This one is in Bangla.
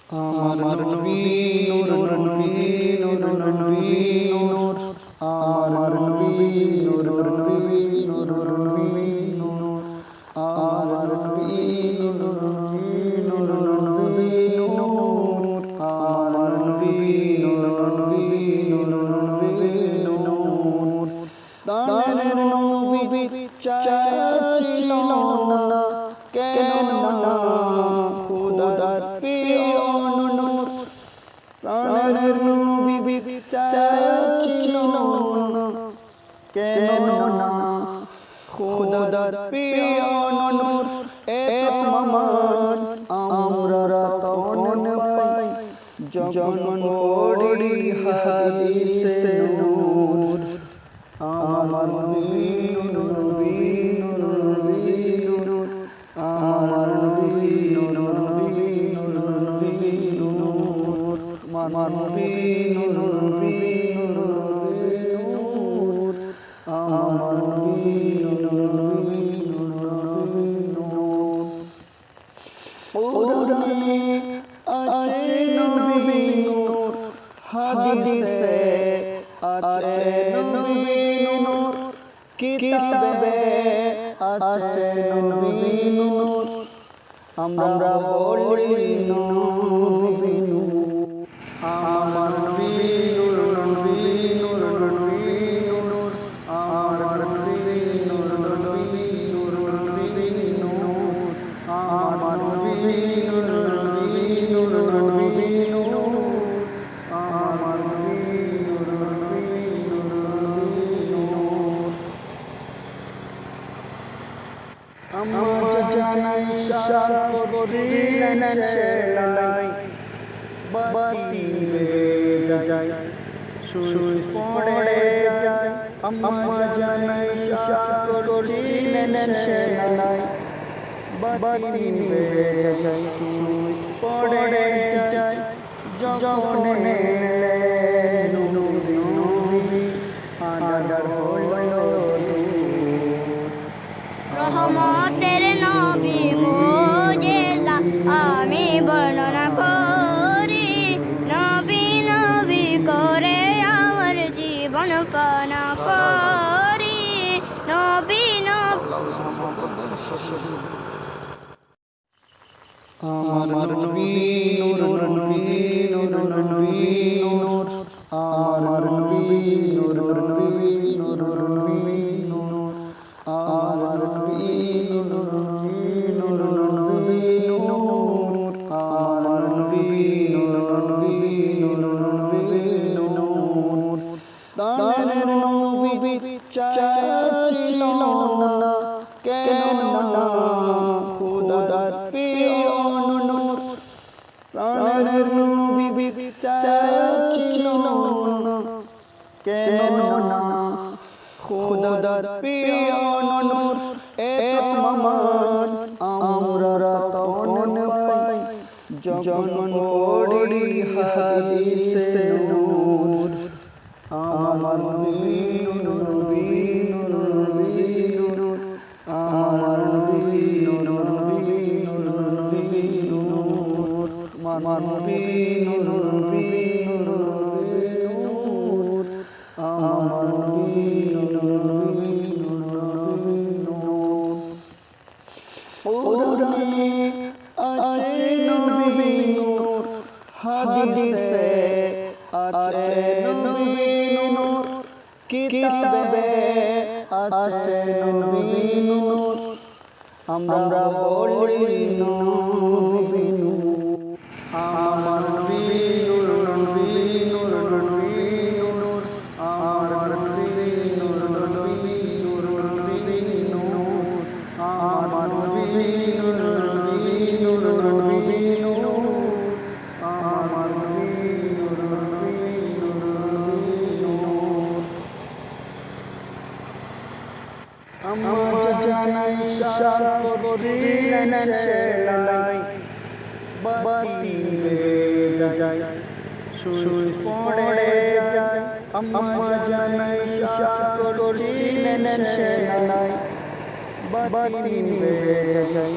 আমার নবী নূর নবী নূর নবী নূর আমার নবী নূর নবী নূর নবী নূর আমার নবী নূর নবী নূর নবী নূর আমার নবী নূর নবী নূর নবী নূর দানের নবী চাচ্ছিল না কেন না খোদার প্রিয় নূর প্রাণের নবী চাচ্ছিল না কেন না খোদার প্রিয় নূর এক মান আমরা তখন পাই যখন পড়ি হাদিসে নূর আমার নবী নূর নবী নূর নবী নূর আমার নবী নূর নবী নূর নবী নূর আমার নবী নূর নবী নূর নবী নূর আমার নবী নূর নবী নূর নবী নূর কোরআনে আছে নবী নূর হাদিসে আছে নবী নূর কিতাবে আছে নবী নূর আমরা বলি নবী নূর আমার নবী নূর নবী নূর নবী নূর আমার নবী নূর নবী নূর নবী নূর আমার নবী নূর নবী নূর নবী নূর আমার নবী নূর নবী নূর নবী নূর আমরা জানাই সাকরিলেন সেলাই বাতিলে যায় সুইস পড়ে যায় আমরা জানাই সাকরিলেন সেলাই বাতিলে যায় সুইস পড়ে যায় যখন এলেন নবী আদার হলো রহমতের নবী মুজিজা আমি বর্ণনা করি নবী নবী করে আমার জীবন পানা করি নবী আমার নবী নূর নবী নূর নবী নূর আমার নবী নূর নবী নূর নবী নূর আমার নবী নূর নবী নূর নবী নূর আমার নবী নূর নবী নূর নবী নূর দানের নবী চাচ্ছিল না কেন না খোদার প্রিয় নূর প্রাণের নবী চাচ্ছিল না কেন না খোদার প্রিয় নূর এক মান আমরা তখন পাই যখন পড়ি হাদিসে নূর আমার নবী নূর নবী নূর নবী নূর আমার নবী নূর নবী নূর নবী নূর আমার নবী নূর নবী নূর নবী নূর আমার নবী নূর নবী নূর নবী নূর কোরআনে আছে নবী নূর হাদিসে আছে নবী নূর কিতাবে আছে নবী নূর আমরা বলি নবী নূর আমার নবী নূর নবী নূর নবী নূর আমার নবী নূর নবী নূর নবী নূর আমার নবী নূর নবী নূর নবী নূর আমার নবী নূর নবী নূর নবী নূর আমরা জানাই সাকরিলেন সেলাই বাতিলে যায় সুইস পড়ে যায় আমরা জানাই সাকরিলেন সেলাই বাতিলে যায়